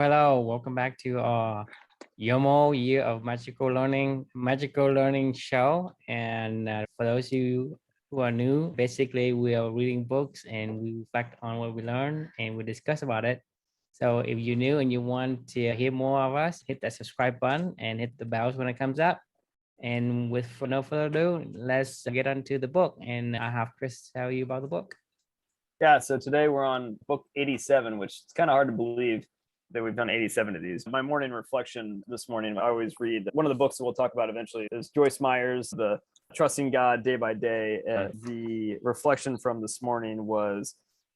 Hello, welcome back to YOML Year of Magical Learning show. And for those of you who are new, basically we are reading books and we reflect on what we learn and we discuss about it. So if you're new and you want to hear more of us, hit that subscribe button and hit the bells when it comes up. And with for no further ado, let's get onto the book. And I have Chris tell you about the book. Yeah, so today we're on book 87, which it's kind of hard to believe that we've done 87 of these. My morning reflection this morning, I always read one of the books that we'll talk about eventually is Joyce Meyer's The Trusting God Day by Day. And the reflection from this morning was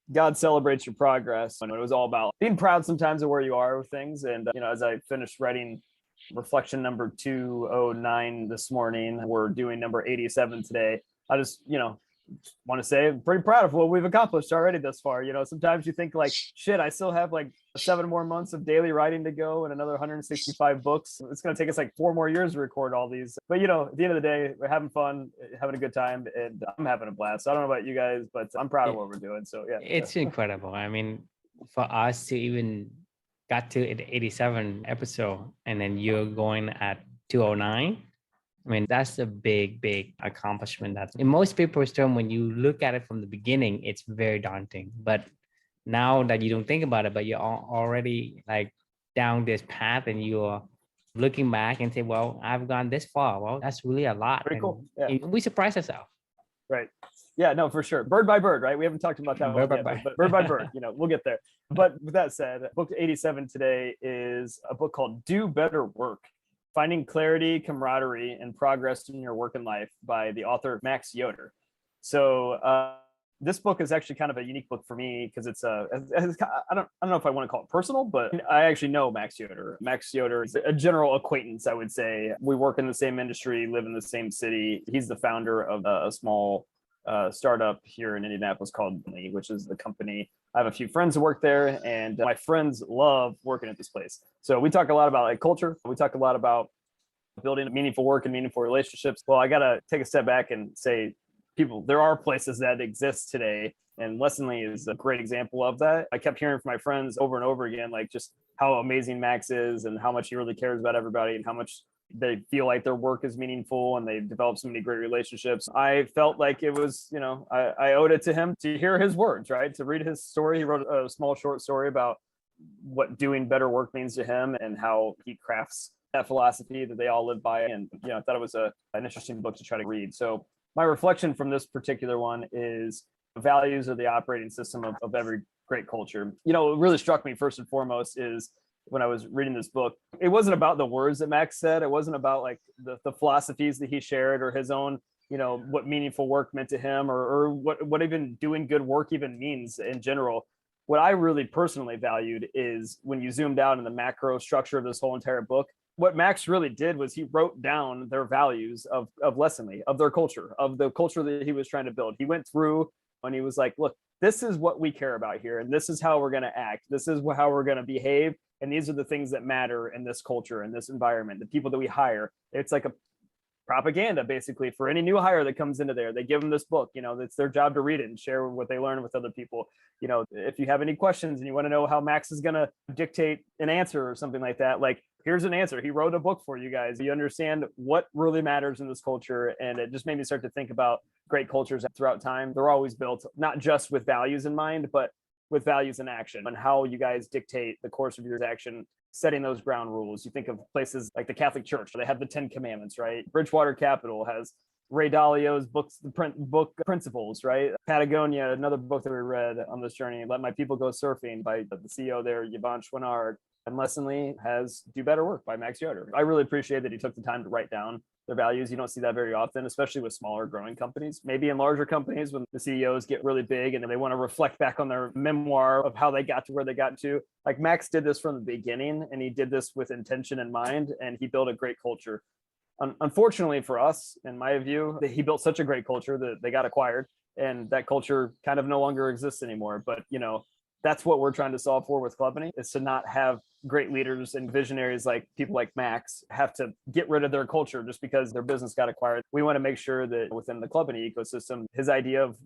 God celebrates your progress. And it was all about being proud sometimes of where you are with things. And, as I finished writing reflection number 209 this morning, we're doing number 87 today. I just, want to say I'm pretty proud of what we've accomplished already thus far. Sometimes you think like, shit, I still have like 7 more months of daily writing to go and another 165 books. It's going to take us like 4 more years to record all these. But, at the end of the day, we're having fun, having a good time, and I'm having a blast. So I don't know about you guys, but I'm proud of what we're doing. So, yeah. It's incredible. I mean, for us to even got to the 87 episode and then you're going at 209. I mean, that's a big accomplishment. That in most people's term, when you look at it from the beginning, it's very daunting. But now that you don't think about it, but you're already like down this path and you're looking back and say, well, I've gone this far. Well, that's really a lot. Pretty cool. Yeah. We surprise ourselves. Right. Yeah, no, for sure. Bird by bird, right? We haven't talked about that one yet, but bird by bird, we'll get there. But with that said, book 87 today is a book called Do Better Work: Finding Clarity, Camaraderie, and Progress in Your Work and Life by the author Max Yoder. So this book is actually kind of a unique book for me because it's I don't know if I want to call it personal, but I actually know Max Yoder. Max Yoder is a general acquaintance, I would say. We work in the same industry, live in the same city. He's the founder of a small startup here in Indianapolis called YOML, which is the company. I have a few friends who work there, and my friends love working at this place. So we talk a lot about like culture. We talk a lot about building meaningful work and meaningful relationships. Well, I got to take a step back and say, there are places that exist today, and Lessonly is a great example of that. I kept hearing from my friends over and over again, like just how amazing Max is and how much he really cares about everybody and how much they feel like their work is meaningful and they've developed so many great relationships. I felt like it was, I owed it to him to hear his words, right? To read his story. He wrote a small short story about what doing better work means to him and how he crafts that philosophy that they all live by. And, I thought it was an interesting book to try to read. So my reflection from this particular one is values are the operating system of every great culture. What really struck me first and foremost is when I was reading this book, it wasn't about the words that Max said. It wasn't about like the philosophies that he shared or his own, what meaningful work meant to him or what even doing good work even means in general. What I really personally valued is when you zoomed out in the macro structure of this whole entire book, what Max really did was he wrote down their values of Lessonly, of their culture, of the culture that he was trying to build. He went through and he was like, look, this is what we care about here. And this is how we're going to act. This is how we're going to behave. And these are the things that matter in this culture, in this environment, the people that we hire. It's like a propaganda basically for any new hire that comes into there. They give them this book, it's their job to read it and share what they learn with other people. If you have any questions and you want to know how Max is going to dictate an answer or something like that, like here's an answer. He wrote a book for you guys. You understand what really matters in this culture. And it just made me start to think about great cultures throughout time. They're always built not just with values in mind, but with values in action and how you guys dictate the course of your action, setting those ground rules. You think of places like the Catholic Church, they have the 10 Commandments, right? Bridgewater Capital has Ray Dalio's books, the book Principles, right? Patagonia, another book that we read on this journey, Let My People Go Surfing by the CEO there, Yvonne Chouinard. And Lessonly has Do Better Work by Max Yoder. I really appreciate that he took the time to write down their values. You don't see that very often, especially with smaller growing companies. Maybe in larger companies when the CEOs get really big and they want to reflect back on their memoir of how they got to where they got to. Like Max did this from the beginning and he did this with intention in mind and he built a great culture. Unfortunately for us, in my view, he built such a great culture that they got acquired and that culture kind of no longer exists anymore. But, that's what we're trying to solve for with Clubany, is to not have great leaders and visionaries like people like Max have to get rid of their culture just because their business got acquired. We want to make sure that within the Clubany ecosystem, his idea of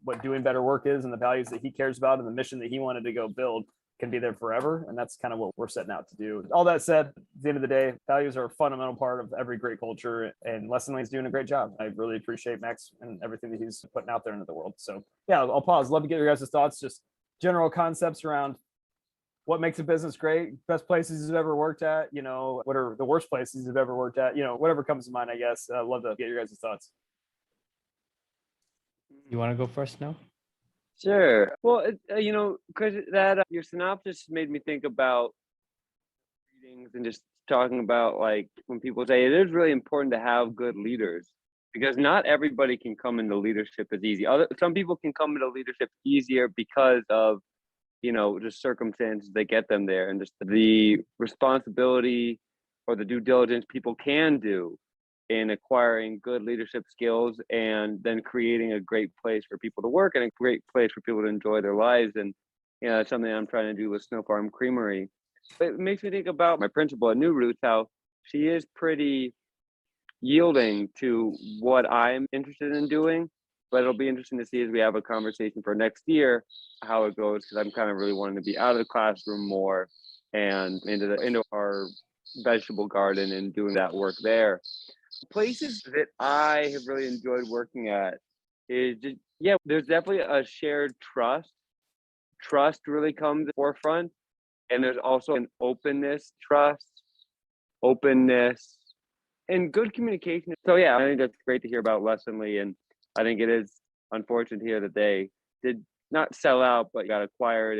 what doing better work is and the values that he cares about and the mission that he wanted to go build can be there forever. And that's kind of what we're setting out to do. All that said, at the end of the day, values are a fundamental part of every great culture, and Lesson is doing a great job. I really appreciate Max and everything that he's putting out there into the world. So yeah, I'll pause. Love to get your guys' thoughts, just general concepts around what makes a business great, best places you've ever worked at, what are the worst places you've ever worked at, whatever comes to mind, I guess. I'd love to get your guys' thoughts. You want to go first now? Sure. Well, because that your synopsis made me think about readings and just talking about, like, when people say it is really important to have good leaders, because not everybody can come into leadership as easy. Some people can come into leadership easier because of, just circumstances that get them there, and just the responsibility or the due diligence people can do in acquiring good leadership skills, and then creating a great place for people to work and a great place for people to enjoy their lives. And that's something I'm trying to do with Snow Farm Creamery. But it makes me think about my principal at New Roots, how she is pretty yielding to what I'm interested in doing. But it'll be interesting to see as we have a conversation for next year how it goes, because I'm kind of really wanting to be out of the classroom more and into our vegetable garden and doing that work there. Places that I have really enjoyed working at is just, there's definitely a shared trust. Trust really comes to the forefront, and there's also an openness, and good communication. So yeah, I think that's great to hear about Lessonly, and I think it is unfortunate to hear that they did not sell out but got acquired,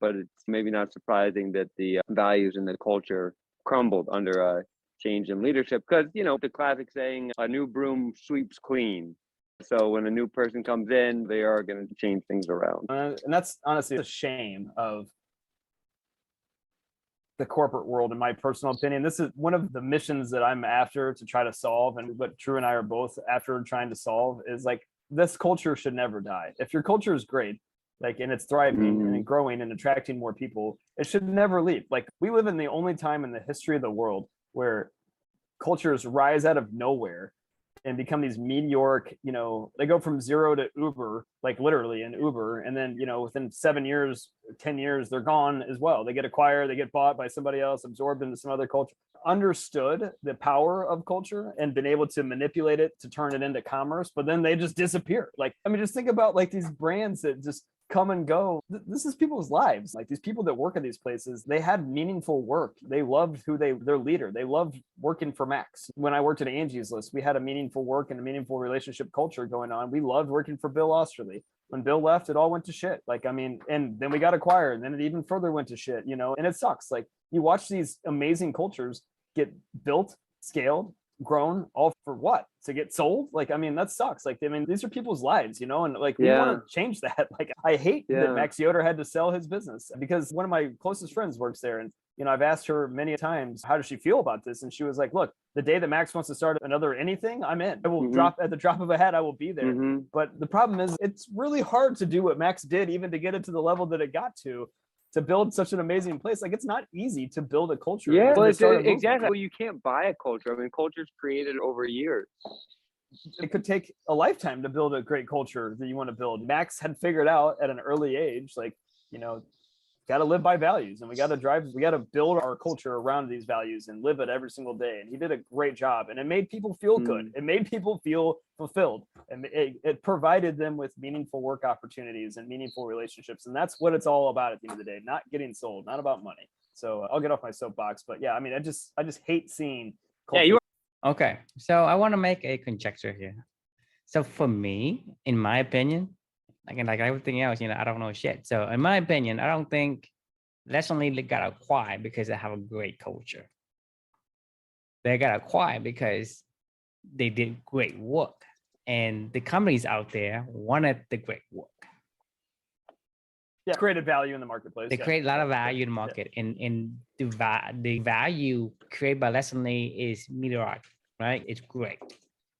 but it's maybe not surprising that the values and the culture crumbled under a change in leadership, because the classic saying, a new broom sweeps clean. So when a new person comes in, they are going to change things around. And that's honestly a shame of the corporate world, in my personal opinion. This is one of the missions that I'm after to try to solve, and what Drew and I are both after trying to solve, is like, this culture should never die. If your culture is great, like, and it's thriving and growing and attracting more people, it should never leave. Like, we live in the only time in the history of the world where cultures rise out of nowhere and become these meteoric, they go from zero to Uber, like literally in Uber. And then, within 7 years, 10 years, they're gone as well. They get acquired, they get bought by somebody else, absorbed into some other culture. Understood the power of culture and been able to manipulate it to turn it into commerce, but then they just disappear. Like, I mean, just think about like these brands that just come and go. This is people's lives. Like, these people that work at these places, they had meaningful work. They loved their leader. They loved working for Max. When I worked at Angie's List, we had a meaningful work and a meaningful relationship culture going on. We loved working for Bill Osterley. When Bill left, it all went to shit. Like, I mean, and then we got acquired, and then it even further went to shit, and it sucks. Like, you watch these amazing cultures get built, scaled, grown, all for what? To get sold? Like, I mean, that sucks. Like, I mean, these are people's lives, and like, we want to change that. Like, I hate that Max Yoder had to sell his business, because one of my closest friends works there, and I've asked her many times, how does she feel about this? And she was like, look, the day that Max wants to start another anything, I'm in. I will drop at the drop of a hat. I will be there. But the problem is, it's really hard to do what Max did, even to get it to the level that it got to build such an amazing place. Like, it's not easy to build a culture. Yeah, well, exactly. Well, you can't buy a culture. I mean, culture's created over years. It could take a lifetime to build a great culture that you want to build. Max had figured out at an early age, like, got to live by values, and we got to build our culture around these values and live it every single day. And he did a great job, and it made people feel good. It made people feel fulfilled, and it provided them with meaningful work opportunities and meaningful relationships. And that's what it's all about at the end of the day, not getting sold, not about money. So I'll get off my soapbox, but yeah, I mean, I just hate seeing culture. Yeah, okay. So I want to make a conjecture here. So for me, in my opinion, again, like everything else, I don't know shit. So in my opinion, I don't think Lesson got acquired because they have a great culture. They got acquired because they did great work, and the companies out there wanted the great work. Yeah, created value in the marketplace. They create a lot of value in the market, and the value created by Lesson is meteoric, right? It's great.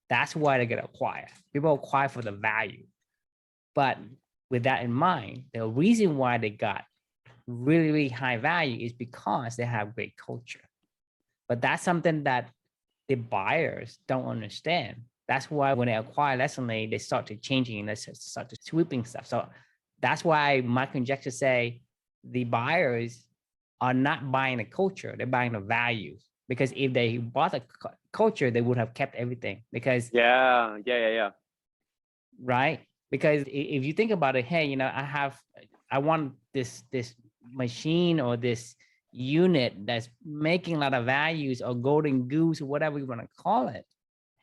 That's why they get acquired. People acquire for the value. But with that in mind, the reason why they got really, really high value is because they have great culture. But that's something that the buyers don't understand. That's why when they acquire Lesson, they start to changing and they start to sweeping stuff. So that's why my conjecture say the buyers are not buying the culture, they're buying the values. Because if they bought the culture, they would have kept everything. Because yeah. right? Because if you think about it, hey, you know, I want this machine or this unit that's making a lot of values or golden goose or whatever you want to call it.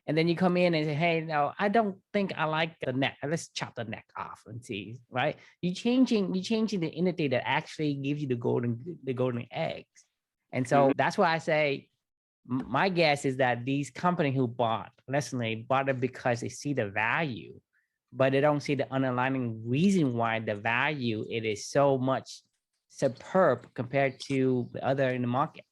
And then you come in and say, hey, no, I don't think I like the neck. Let's chop the neck off and see, right? You're changing the entity that actually gives you the golden eggs. And so that's why I say, my guess is that these companies who bought Mercenary bought it because they see the value, but they don't see the underlying reason why the value it is so much superb compared to the other in the market.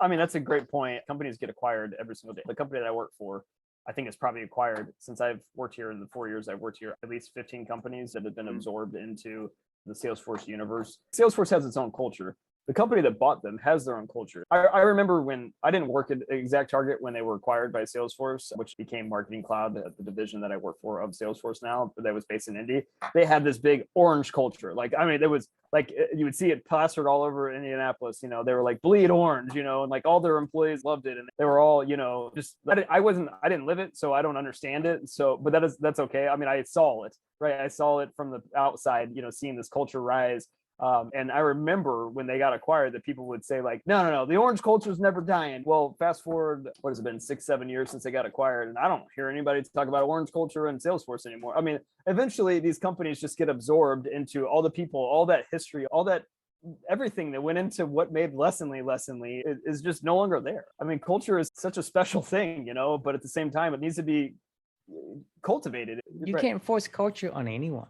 I mean, that's a great point. Companies get acquired every single day. The company that I work for, I think it's probably acquired, since I've worked here in the 4 years I've worked here, at least 15 companies that have been absorbed into the Salesforce universe. Salesforce has its own culture. The company that bought them has their own culture. I remember when I didn't work at ExactTarget when they were acquired by Salesforce, which became Marketing Cloud, the division that I work for of Salesforce now, that was based in Indy. They had this big orange culture. Like, I mean, there was like, you would see it plastered all over Indianapolis. You know, they were like bleed orange, you know, and like all their employees loved it. And they were all, you know, just, I didn't live it, so I don't understand it. So, but that's okay. I mean, I saw it, right? I saw it from the outside, you know, seeing this culture rise. And I remember when they got acquired that people would say like, no, the orange culture is never dying. Well, fast forward, what has it been, 6-7 years since they got acquired, and I don't hear anybody talk about orange culture and Salesforce anymore. I mean, eventually these companies just get absorbed into all the people, all that history, all that everything that went into what made Lessonly is just no longer there. I mean, culture is such a special thing, you know, but at the same time, it needs to be cultivated. You can't force culture on anyone.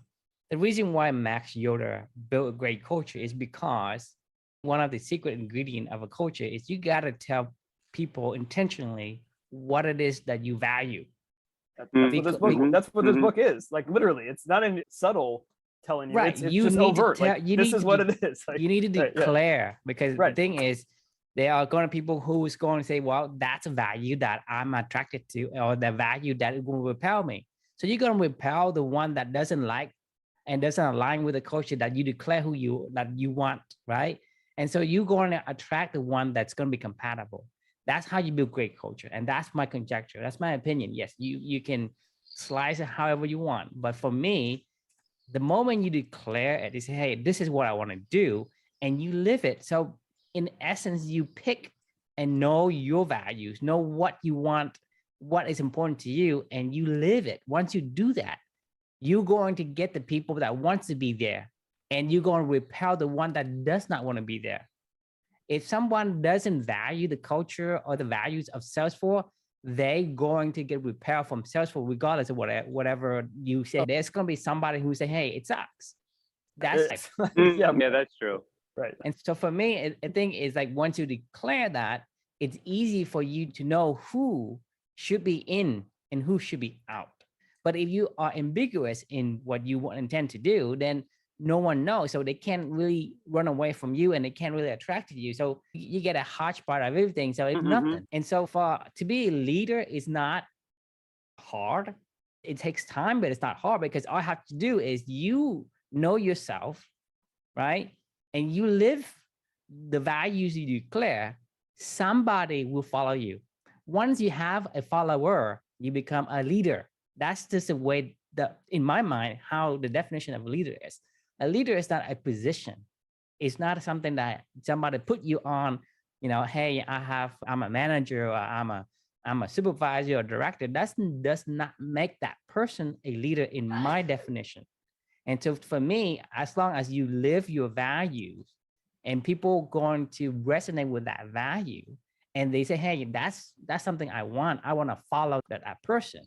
The reason why Max Yoder built a great culture is because one of the secret ingredients of a culture is you got to tell people intentionally what it is that you value. That's what this book is. Like, literally, it's not in subtle telling you. Right. It's just overt. This is what it is. Like, you need to declare, because the thing is, there are going to people who's going to say, well, that's a value that I'm attracted to, or the value that is going to repel me. So you're going to repel the one that doesn't like and doesn't align with the culture that you declare that you want, right? And so you're going to attract the one that's going to be compatible. That's how you build great culture. And that's my conjecture. That's my opinion. Yes, you can slice it however you want. But for me, the moment you declare it, you say, hey, this is what I want to do, and you live it. So in essence, you pick and know your values, know what you want, what is important to you, and you live it. Once you do that, you're going to get the people that wants to be there, and you're going to repel the one that does not want to be there. If someone doesn't value the culture or the values of Salesforce, they're going to get repelled from Salesforce, regardless of whatever you say. There's going to be somebody who say, hey, it sucks. That's yeah, that's true. Right. And so for me, I think it's like, once you declare that, it's easy for you to know who should be in and who should be out. But if you are ambiguous in what you intend to do, then no one knows. So they can't really run away from you, and they can't really attract you. So you get a hodgepodge of everything. So it's nothing. And so to be a leader is not hard. It takes time, but it's not hard, because all I have to do is you know yourself, right? And you live the values you declare, somebody will follow you. Once you have a follower, you become a leader. That's just the way that, in my mind, how the definition of a leader is. A leader is not a position. It's not something that somebody put you on, you know, hey, I'm a manager, or I'm a supervisor or director. That does not make that person a leader in my definition. And so for me, as long as you live your values and people going to resonate with that value, and they say, hey, that's something I want to follow that person,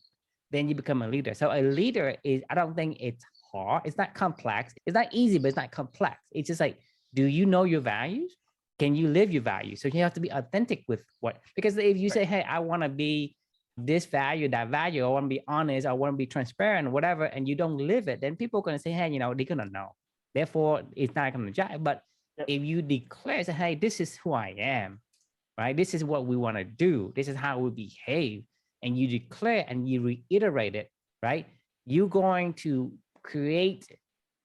then you become a leader. So a leader is, I don't think it's hard. It's not complex. It's not easy, but it's not complex. It's just like, do you know your values? Can you live your values? So you have to be authentic with because if you say, hey, I want to be this value, that value, I want to be honest, I want to be transparent, whatever, and you don't live it, then people are going to say, hey, you know, they're going to know. Therefore, it's not going to jive. But if you declare, say, hey, this is who I am, right? This is what we want to do. This is how we behave. And you declare and you reiterate it, right? You're going to create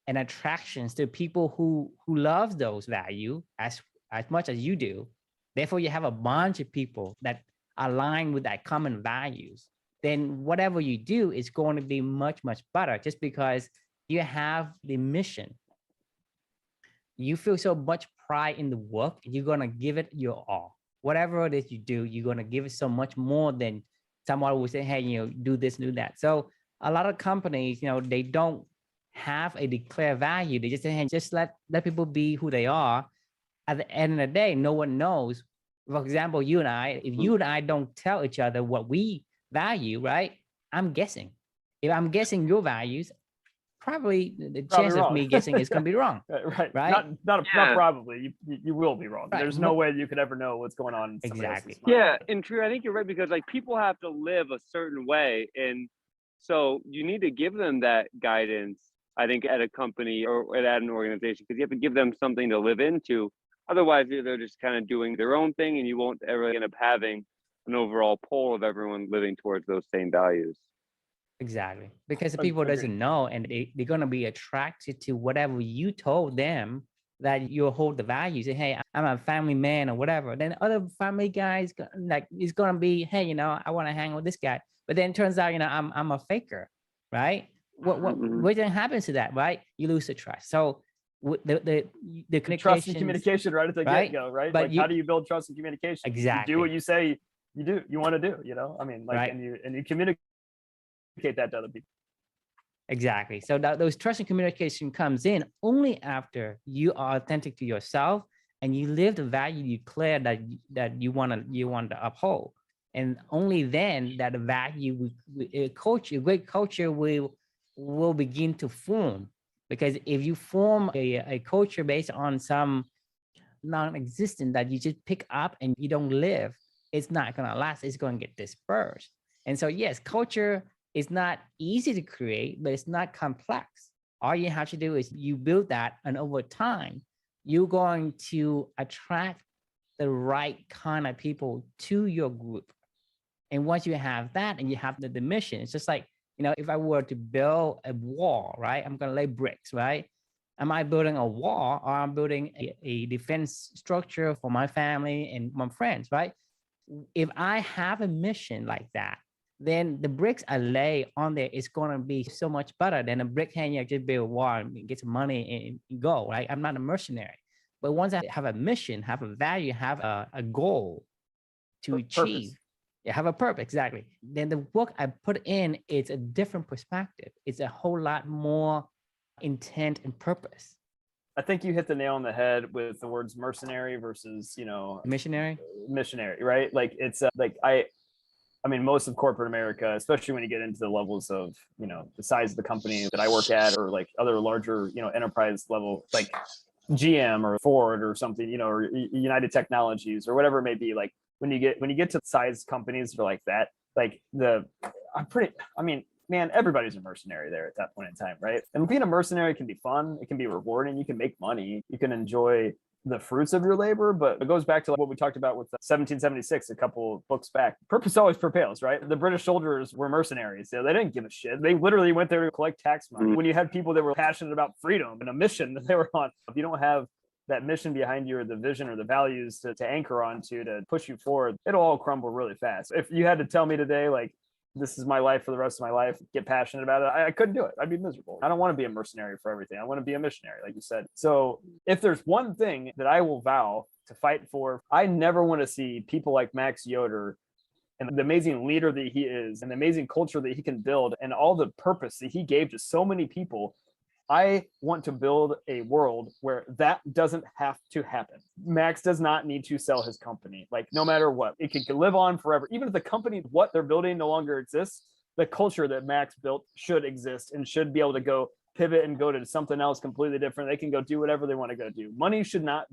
and attractions to people who love those values as much as you do. Therefore, you have a bunch of people that align with that common values. Then whatever you do is going to be much, much better just because you have the mission. You feel so much pride in the work, you're going to give it your all. Whatever it is you do, you're going to give it so much more than someone will say, hey, do this, do that. So a lot of companies, they don't have a declared value. They just say, hey, just let people be who they are. At the end of the day, no one knows. For example, you and I, if you and I don't tell each other what we value, right? I'm guessing. If I'm guessing your values, probably the chance of me guessing is going to be wrong. Right. Not probably. You will be wrong. Right. There's no way you could ever know what's going on in somebody else's mind. Yeah, and true. I think you're right, because like people have to live a certain way, and so you need to give them that guidance, I think, at a company or at an organization, because you have to give them something to live into. Otherwise, they're just kind of doing their own thing, and you won't ever end up having an overall poll of everyone living towards those same values. Exactly. Because the people doesn't know, and they're going to be attracted to whatever you told them that you hold the value. Say, hey, I'm a family man or whatever. Then other family guys, like, it's going to be, hey, I want to hang with this guy. But then it turns out, I'm a faker, right? What then happens to that, right? You lose the trust. So the trust and communication right at the get-go, right? But like, how do you build trust and communication? Exactly. You do what you say you want to do, I mean, like, right. and you communicate that to other people. Exactly. So those trust and communication comes in only after you are authentic to yourself and you live the value you declare that you want to uphold. And only then that the value great culture will begin to form. Because if you form a culture based on some non-existent that you just pick up and you don't live, it's not going to last. It's going to get dispersed. And so, yes, culture is not easy to create, but it's not complex. All you have to do is you build that, and over time, you're going to attract the right kind of people to your group. And once you have that and you have the mission, it's just like, if I were to build a wall, right? I'm going to lay bricks, right? Am I building a wall, or I'm building a defense structure for my family and my friends, right? If I have a mission like that, then the bricks I lay on there is going to be so much better than a brick hand. Just build a wall and get some money and go, right? I'm not a mercenary. But once I have a mission, have a value, have a goal to achieve, have a purpose, exactly. Then the work I put in is a different perspective. It's a whole lot more intent and purpose. I think you hit the nail on the head with the words mercenary versus, missionary, right? Like, it's I mean, most of corporate America, especially when you get into the levels of, the size of the company that I work at, or like other larger, enterprise level, like GM or Ford or something, or United Technologies or whatever it may be. Like, when you get to size companies that are like that, like man, everybody's a mercenary there at that point in time, right? And being a mercenary can be fun. It can be rewarding. You can make money. You can enjoy the fruits of your labor. But it goes back to what we talked about with 1776, a couple books back. Purpose always prevails, right? The British soldiers were mercenaries. So they didn't give a shit. They literally went there to collect tax money. When you had people that were passionate about freedom and a mission that they were on, if you don't have that mission behind you, or the vision or the values to anchor onto, to push you forward, it'll all crumble really fast. If you had to tell me today, like, this is my life for the rest of my life, get passionate about it, I couldn't do it. I'd be miserable. I don't want to be a mercenary for everything. I want to be a missionary, like you said. So if there's one thing that I will vow to fight for, I never want to see people like Max Yoder and the amazing leader that he is, and the amazing culture that he can build, and all the purpose that he gave to so many people. I want to build a world where that doesn't have to happen. Max does not need to sell his company. Like, no matter what, it can live on forever. Even if the company, what they're building, no longer exists, the culture that Max built should exist and should be able to go pivot and go to something else completely different. They can go do whatever they want to go do. Money should not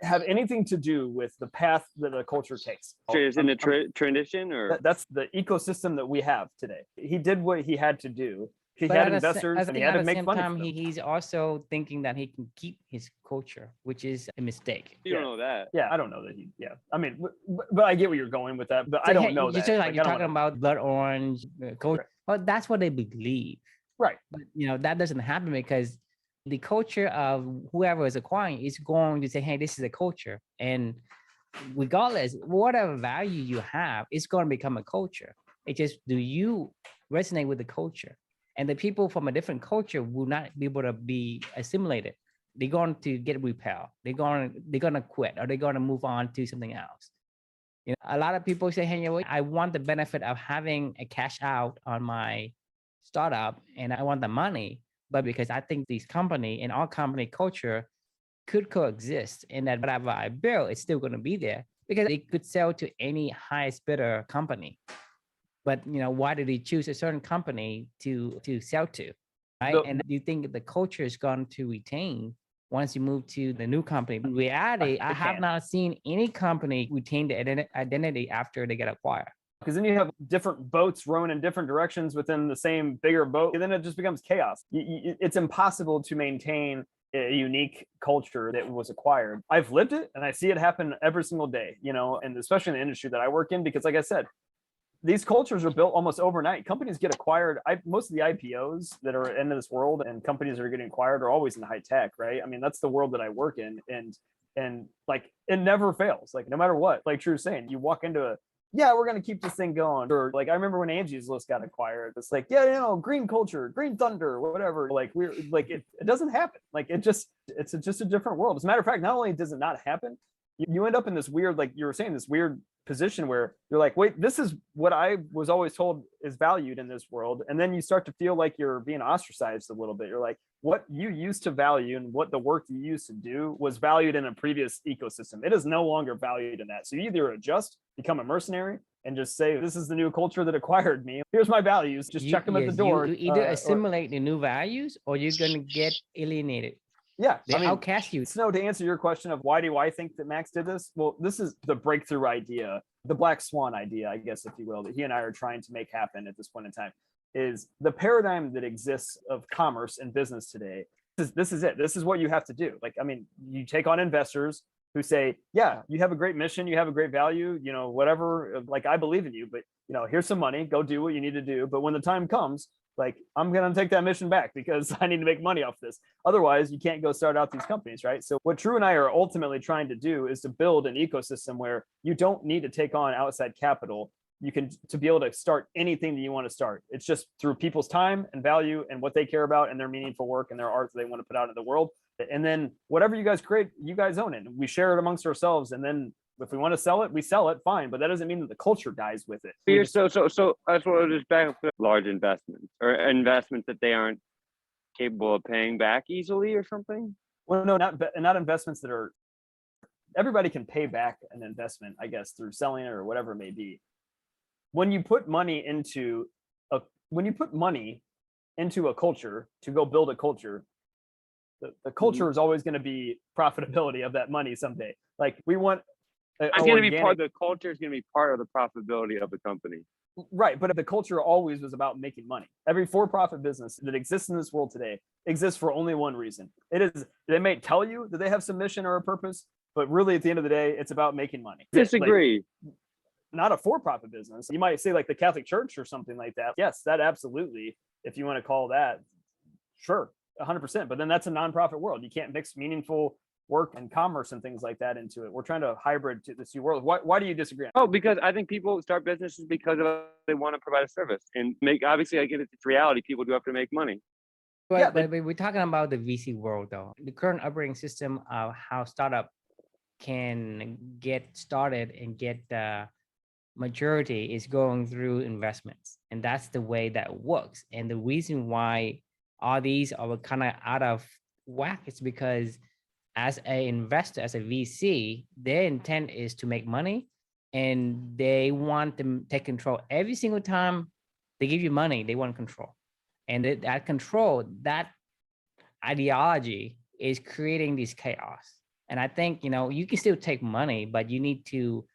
have anything to do with the path that the culture takes. Is it a tradition, or that's the ecosystem that we have today? He did what he had to do. He had investors, and he had to make money. He's also thinking that he can keep his culture, which is a mistake. You don't know that. Yeah, I don't know that I mean, but I get where you're going with that, but I don't know that. You're talking about blood orange culture. Well, that's what they believe. Right. But that doesn't happen because the culture of whoever is acquiring is going to say, hey, this is a culture. And regardless, whatever value you have, it's going to become a culture. It's just, do you resonate with the culture? And the people from a different culture will not be able to be assimilated. They're going to get repelled. They're going to quit, or they're going to move on to something else. A lot of people say, hey, I want the benefit of having a cash out on my startup and I want the money, but because I think this company and our company culture could coexist, and that whatever I build, it's still going to be there because it could sell to any highest bidder company. But why did they choose a certain company to sell to, right? And do you think the culture is going to retain once you move to the new company? In reality, I have not seen any company retain the identity after they get acquired. Because then you have different boats rowing in different directions within the same bigger boat, and then it just becomes chaos. It's impossible to maintain a unique culture that was acquired. I've lived it and I see it happen every single day, and especially in the industry that I work in, because like I said, these cultures are built almost overnight. Companies get acquired. Most of the IPOs that are in this world and companies that are getting acquired are always in high tech, right? I mean, that's the world that I work in, and like it never fails. Like no matter what, like Drew's saying, you walk into we're going to keep this thing going. Or like, I remember when Angie's List got acquired, it's like, green culture, green thunder, whatever. Like we're like, it doesn't happen. Like it's just a different world. As a matter of fact, not only does it not happen, you end up in this weird, like you were saying, this weird position where you're like, wait, this is what I was always told is valued in this world. And then you start to feel like you're being ostracized a little bit. You're like, what you used to value and what the work you used to do was valued in a previous ecosystem. It is no longer valued in that. So you either adjust, become a mercenary, and just say, this is the new culture that acquired me. Here's my values. Just check them at the door. You either assimilate the new values or you're going to get alienated. Yeah, they outcast you. So to answer your question of why do I think that Max did this? Well, this is the breakthrough idea, the black swan idea, I guess, if you will, that he and I are trying to make happen at this point in time, is the paradigm that exists of commerce and business today. This is it. This is what you have to do. Like, I mean, you take on investors who say, yeah, you have a great mission, you have a great value, whatever, like I believe in you, but here's some money, go do what you need to do. But when the time comes, like, I'm going to take that mission back because I need to make money off this. Otherwise, you can't go start out these companies, right? So what Drew and I are ultimately trying to do is to build an ecosystem where you don't need to take on outside capital. You can, to be able to start anything that you want to start. It's just through people's time and value and what they care about and their meaningful work and their art that they want to put out in the world. And then whatever you guys create, you guys own it. We share it amongst ourselves. And then if we want to sell it, we sell it, fine. But that doesn't mean that the culture dies with it. So I just want to just back up to large investments or investments that they aren't capable of paying back easily or something. Well, no, not investments that are, everybody can pay back an investment, I guess, through selling it or whatever it may be. When you put money into a culture to go build a culture, the culture is always going to be profitability of that money someday. Like we want, it's going to be part of the culture. Is going to be part of the profitability of the company. Right. But the culture always was about making money. Every for-profit business that exists in this world today exists for only one reason. It is, they may tell you that they have some mission or a purpose, but really at the end of the day, it's about making money. Disagree. Like, not a for-profit business. You might say like the Catholic Church or something like that. Yes, that absolutely, if you want to call that, sure, 100%. But then that's a nonprofit world. You can't mix meaningful work and commerce and things like that into it. We're trying to hybrid to this new world. Why do you disagree? Oh, because I think people start businesses because they want to provide a service and make, obviously I get it, it's reality. People do have to make money. But we're talking about the VC world though. The current operating system of how startup can get started and get the maturity is going through investments. And that's the way that works. And the reason why all these are kind of out of whack is because as an investor, as a VC, their intent is to make money and they want to take control. Every single time they give you money, they want control. And that control, that ideology is creating this chaos. And I think, you can still take money, but you need to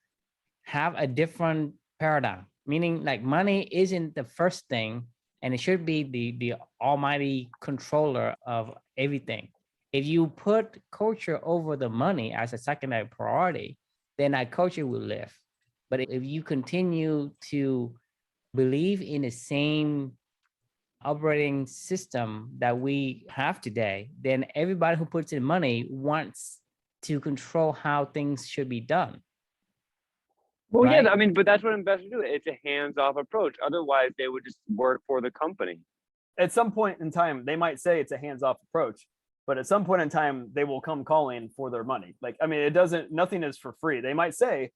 have a different paradigm, meaning like money isn't the first thing and it should be the almighty controller of everything. If you put culture over the money as a secondary priority, then that culture will live. But if you continue to believe in the same operating system that we have today, then everybody who puts in money wants to control how things should be done. Well, right? yeah, I mean, but that's what investors do. It's a hands-off approach. Otherwise, they would just work for the company. At some point in time, they might say it's a hands-off approach, but at some point in time, they will come calling for their money. Like, I mean, nothing is for free. They might say,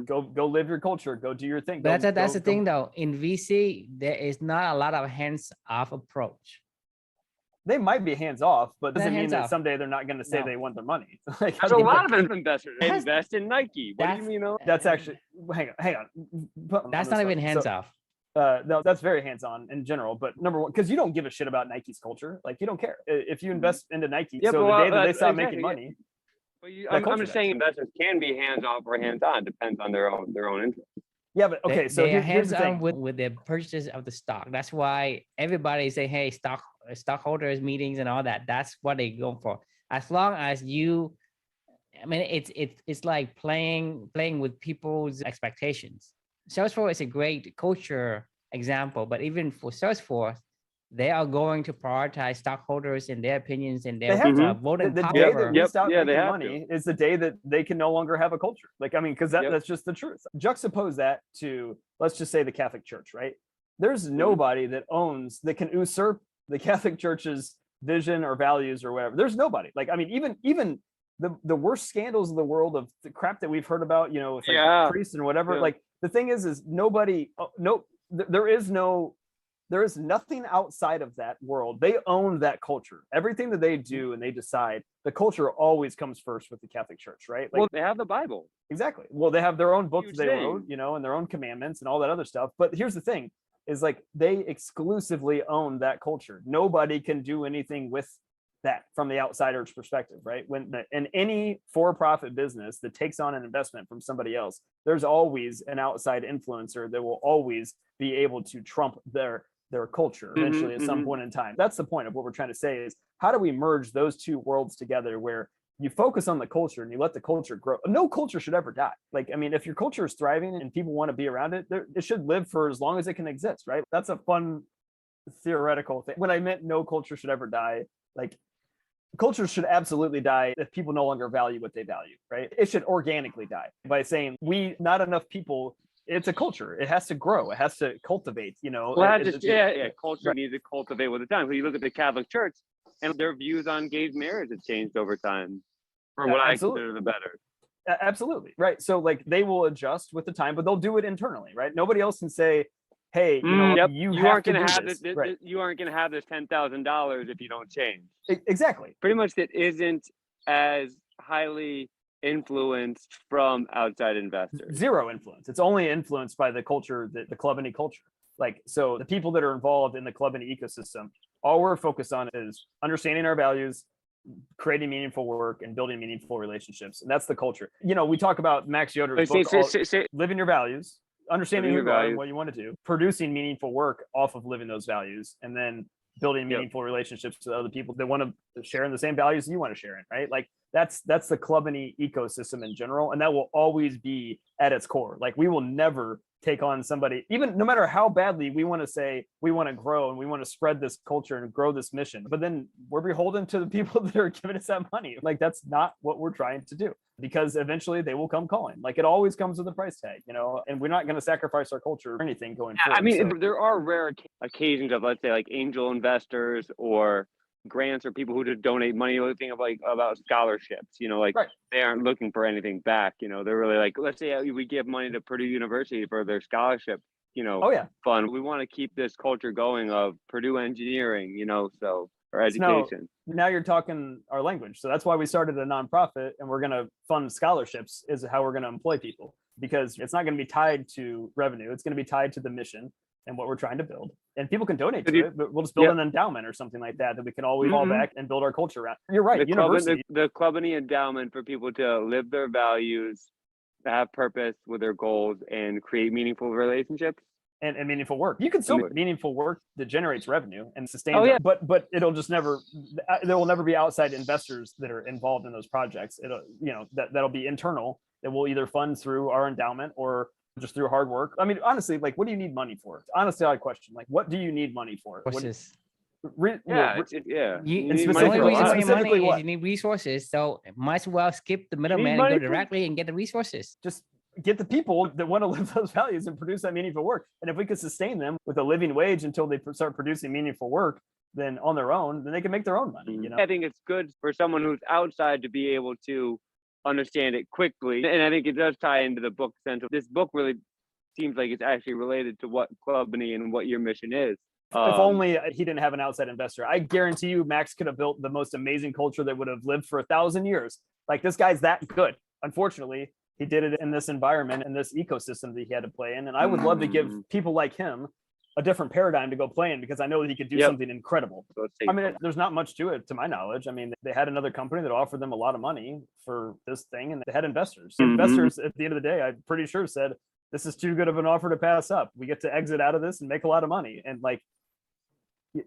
go live your culture, go do your thing. But that's the thing though. In VC, there is not a lot of hands-off approach. They might be hands-off, but doesn't mean that someday they're not going to say they want their monny. Like, there's a lot of investors invest in Nike. What do you mean? That's actually, hang on. That's not even hands-off. No, that's very hands-on in general. But number one, because you don't give a shit about Nike's culture. Like, you don't care if you invest into Nike. So the day that they stop making money. But I'm just saying investors can be hands-off or hands-on. Depends on their own interest. Yeah, but okay. So here's the thing with the purchase of the stock. That's why everybody say, hey, stockholders meetings and all that. That's what they go for. As long as you, I mean, it's like playing with people's expectations. Salesforce is a great culture example, but even for Salesforce, they are going to prioritize stockholders and their opinions and their voting power. The day that we stop making money is the day that they can no longer have a culture. Like, I mean, because that's just the truth. Juxtapose that to, let's just say, the Catholic Church, right? There's nobody that can usurp the Catholic Church's vision or values or whatever. There's nobody. Like, I mean, even the worst scandals of the world of the crap that we've heard about, you know, with like priests and whatever. Like, the thing is nobody, there is nothing outside of that world. They own that culture. Everything that they do and they decide, the culture always comes first with the Catholic Church, right? Like, well, they have the Bible. Exactly. Well, they have their own books they wrote, you know, and their own commandments and all that other stuff. But here's the thing is, like, they exclusively own that culture. Nobody can do anything with that from the outsider's perspective, right? In any for-profit business that takes on an investment from somebody else, there's always an outside influencer that will always be able to trump their culture eventually at some point in time. That's the point of what we're trying to say is, how do we merge those two worlds together where you focus on the culture and you let the culture grow? No culture should ever die. Like, I mean, if your culture is thriving and people want to be around it, it should live for as long as it can exist, right? That's a fun theoretical thing. When I meant no culture should ever die, like, culture should absolutely die if people no longer value what they value, right? It should organically die by saying not enough people. It's a culture. It has to grow. It has to cultivate, you know. Well, culture needs to cultivate with the time. So you look at the Catholic Church and their views on gay marriage have changed over time for what I consider the better. Absolutely. Right. So, like, they will adjust with the time, but they'll do it internally, right? Nobody else can say, hey, you know, you aren't going to have this. Right. You aren't going to have this $10,000 if you don't change. Exactly. Pretty much that isn't as highly influenced from outside investors. Zero influence. It's only influenced by the culture, the Clubany culture. Like, so the people that are involved in the Clubany ecosystem, all we're focused on is understanding our values, creating meaningful work, and building meaningful relationships. And that's the culture. You know, we talk about Max Yoder's book, living your values, understanding who you are and what you want to do, producing meaningful work off of living those values, and then building meaningful relationships with other people that want to share in the same values you want to share in, right? Like, that's the Clubany ecosystem in general, and that will always be at its core. Like, we will never take on somebody, even no matter how badly we want to say we want to grow and we want to spread this culture and grow this mission, but then we're beholden to the people that are giving us that money. Like, that's not what we're trying to do, because eventually they will come calling. Like, it always comes with a price tag, you know, and we're not going to sacrifice our culture or anything going forward. I mean, there are rare occasions of, let's say, like angel investors or grants or people who just donate money. You think of like about scholarships, you know, like they aren't looking for anything back. You know, they're really like, let's say we give money to Purdue University for their scholarship, you know, fund. We want to keep this culture going of Purdue engineering, you know, so, or education. Now you're talking our language. So that's why we started a nonprofit, and we're going to fund scholarships is how we're going to employ people, because it's not going to be tied to revenue. It's going to be tied to the mission and what we're trying to build. And people can donate to it, but we'll just build an endowment or something like that we can always fall back and build our culture around. You're right. The Clubany endowment for people to live their values, to have purpose with their goals, and create meaningful relationships. And meaningful work. You can still do meaningful work that generates revenue and sustains but it'll just never, there will never be outside investors that are involved in those projects. It'll, you know, that'll be internal, that will either fund through our endowment or just through hard work. I mean, honestly, like, what do you need money for? Honestly, I question, like, what do you need money for? Resources. Yeah. The need only money for a reason lot. why you Specifically money what? is you need resources. So might as well skip the middleman and money go for- directly and get the resources. Just get the people that want to live those values and produce that meaningful work. And if we could sustain them with a living wage until they start producing meaningful work, then on their own, then they can make their own money. You know, I think it's good for someone who's outside to be able to understand it quickly. And I think it does tie into the book central. This book really seems like it's actually related to what Clubany and what your mission is. If only he didn't have an outside investor. I guarantee you, Max could have built the most amazing culture that would have lived for 1,000 years. Like, this guy's that good. Unfortunately, he did it in this environment and this ecosystem that he had to play in. And I would love to give people like him a different paradigm to go play in, because I know that he could do something incredible. I mean, there's not much to it, to my knowledge. I mean, they had another company that offered them a lot of money for this thing, and they had investors. Investors, at the end of the day, I'm pretty sure said, this is too good of an offer to pass up. We get to exit out of this and make a lot of money. And like,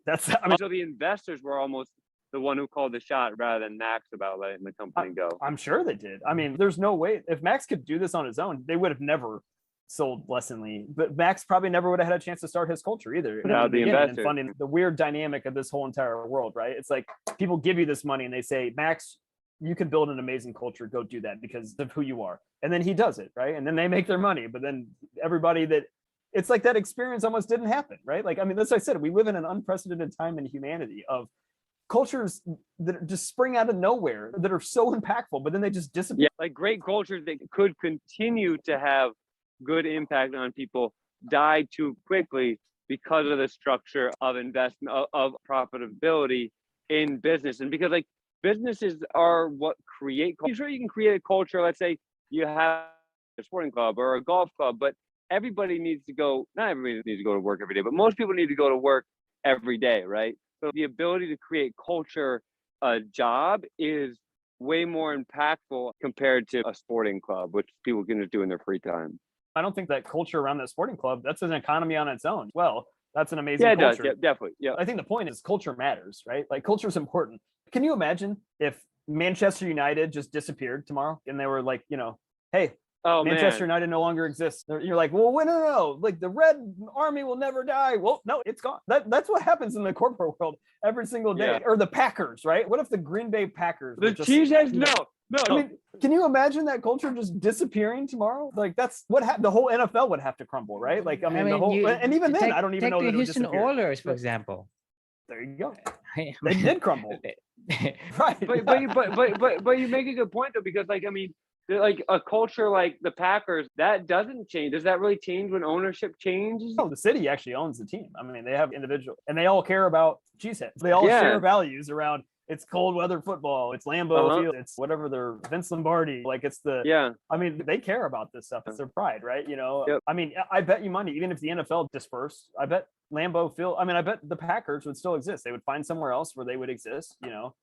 that's, I mean, so the investors were almost the one who called the shot rather than Max about letting the company go. I'm sure they did. I mean, there's no way, if Max could do this on his own, they would have never sold Lessonly. But Max probably never would have had a chance to start his culture either. Without the and investors. funding. The weird dynamic of this whole entire world, right? It's like people give you this money and they say, Max, you can build an amazing culture. Go do that because of who you are. And then he does it, right? And then they make their money. But then everybody that, it's like that experience almost didn't happen, right? Like, I mean, that's what I said. We live in an unprecedented time in humanity of cultures that just spring out of nowhere that are so impactful, but then they just disappear. Yeah, like great cultures that could continue to have good impact on people die too quickly because of the structure of investment, of profitability in business. And because like businesses are what create culture. Sure, you can create a culture. Let's say you have a sporting club or a golf club, but everybody needs to go, not everybody needs to go to work every day, but most people need to go to work every day, right? So the ability to create culture, a job, is way more impactful compared to a sporting club, which people can just do in their free time. I don't think that culture around that sporting club, that's an economy on its own. Well, that's an amazing culture. Does. Yeah, definitely. Yeah. I think the point is culture matters, right? Like culture is important. Can you imagine if Manchester United just disappeared tomorrow and they were like, you know, hey, Manchester United no longer exists. You're like, well, no, like the Red Army will never die. Well, no, it's gone. That's what happens in the corporate world every single day. Yeah. Or the Packers, right? What if the Green Bay Packers? The Cheeseheads? No. I mean, can you imagine that culture just disappearing tomorrow? Like that's what the whole NFL would have to crumble, right? Like, I mean the whole, and even then, I don't even know that it would Houston Oilers, for example. There you go. They did crumble. Right. But you make a good point though, because like, I mean, like a culture like the Packers, that doesn't change. Does that really change when ownership changes? No, the city actually owns the team. I mean, they have individual, and they all care about cheeseheads. They all share values around. It's cold weather football. It's Lambeau Field. It's whatever they're Vince Lombardi. Like it's the I mean, they care about this stuff. It's their pride, right? You know. Yep. I mean, I bet you money. Even if the NFL dispersed, I bet Lambeau Field. I mean, I bet the Packers would still exist. They would find somewhere else where they would exist. You know,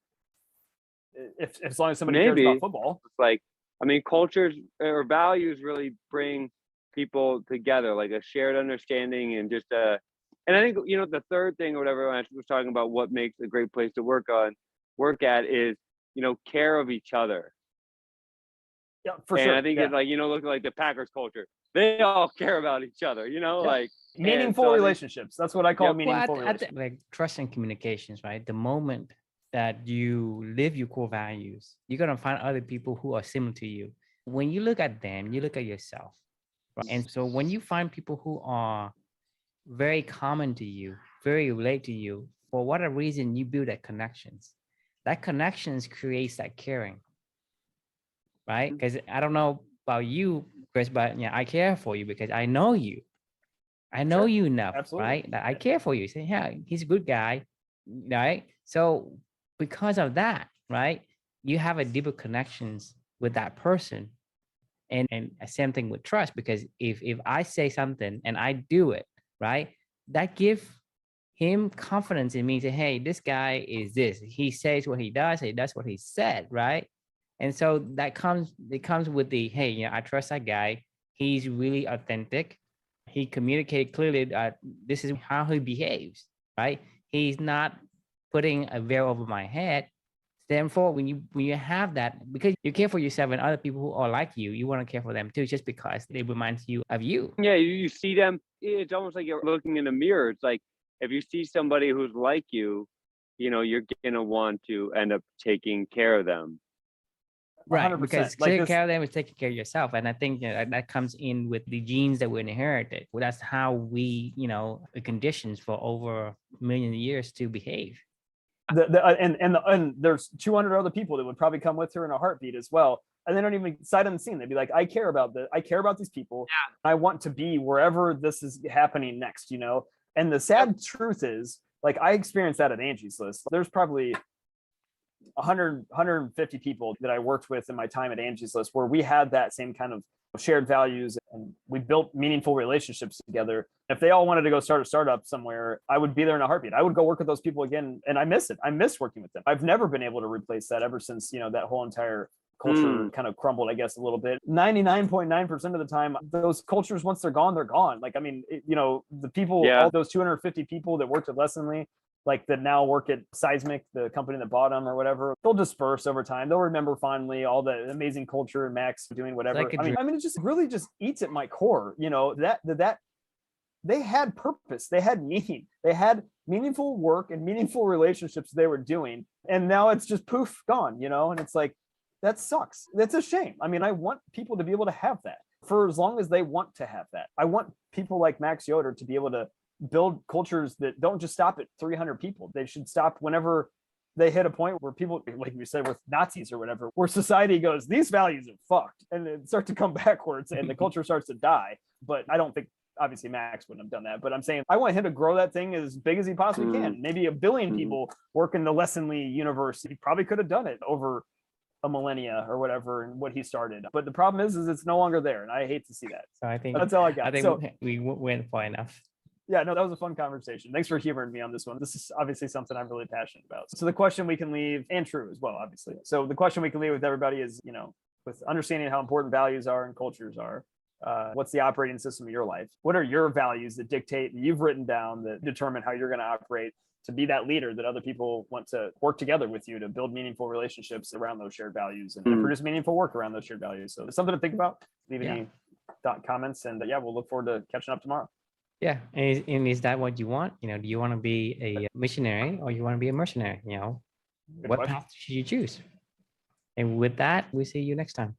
if as long as somebody cares about football. It's like. I mean, cultures or values really bring people together, like a shared understanding and just and I think, you know, the third thing or whatever I was talking about, what makes a great place to work at is, you know, care of each other. Yeah, for sure. And I think it's like, you know, look like the Packers culture. They all care about each other, you know, like meaningful relationships. That's what I call meaningful relationships. Like trust and communications, right? The moment that you live your core values, you're going to find other people who are similar to you. When you look at them, you look at yourself. Right? And so when you find people who are very common to you, very relate to you, for whatever reason, you build that connections. That connections creates that caring, right? Because I don't know about you, Chris, but yeah, I care for you because I know you. I know you enough, right? That I care for you. Say, yeah, he's a good guy, right? So because of that, right, you have a deeper connections with that person. And same thing with trust, because if I say something and I do it, right, that gives him confidence in me to, hey, this guy is this. He says what he does what he said, right? And so it comes with the, hey, you know, I trust that guy. He's really authentic. He communicated clearly that this is how he behaves, right? He's not putting a veil over my head. Therefore, when you have that, because you care for yourself and other people who are like you want to care for them too, just because they remind you of you. Yeah, you see them. It's almost like you're looking in a mirror. It's like if you see somebody who's like you, you're gonna want to end up taking care of them. Right, 100%. because Like taking this, care of them is taking care of yourself, and I think that comes in with the genes that we inherited. Well, that's how we, are conditioned for over a million years to behave. and there's 200 other people that would probably come with her in a heartbeat as well, and they don't even sight unseen. They'd be like, I care about these people. Yeah. I want to be wherever this is happening next. And the sad truth is, like, I experienced that at Angie's List. There's probably 150 people that I worked with in my time at Angie's List where we had that same kind of shared values and we built meaningful relationships together. If they all wanted to go start a startup somewhere, I would be there in a heartbeat. I would go work with those people again, and I miss it. I miss working with them. I've never been able to replace that ever since that whole entire culture kind of crumbled, I guess, a little bit. 99.9% of the time, those cultures, once they're gone, they're gone. Like, I mean, the people, all those 250 people that worked at Lessonly, like that now work at Seismic, the company that bought them or whatever, they'll disperse over time. They'll remember fondly all the amazing culture and Max doing whatever. I mean, it just really just eats at my core, that they had purpose, they had meaning, they had meaningful work and meaningful relationships they were doing. And now it's just poof, gone, and it's like, that sucks. That's a shame. I mean, I want people to be able to have that for as long as they want to have that. I want people like Max Yoder to be able to build cultures that don't just stop at 300 people. They should stop whenever they hit a point where people, like we said with Nazis or whatever, where society goes, these values are fucked, and then start to come backwards and the culture starts to die. But I don't think, obviously Max wouldn't have done that, but I'm saying I want him to grow that thing as big as he possibly can. Maybe 1 billion people work in the Lessonly universe. He probably could have done it over a millennia or whatever, and what he started. But the problem is it's no longer there, and I hate to see that. So I think that's all I got. I think so, we went far enough. Yeah, no, that was a fun conversation. Thanks for humoring me on this one. This is obviously something I'm really passionate about. So the question we can leave, and true as well, obviously. So the question we can leave with everybody is, with understanding how important values are and cultures are, what's the operating system of your life? What are your values that dictate, that you've written down, that determine how you're going to operate to be that leader that other people want to work together with you to build meaningful relationships around those shared values and produce meaningful work around those shared values? So it's something to think about. Leave any comments, and we'll look forward to catching up tomorrow. Yeah, and is that what you want? Do you want to be a missionary or you want to be a mercenary? What path should you choose? And with that, we'll see you next time.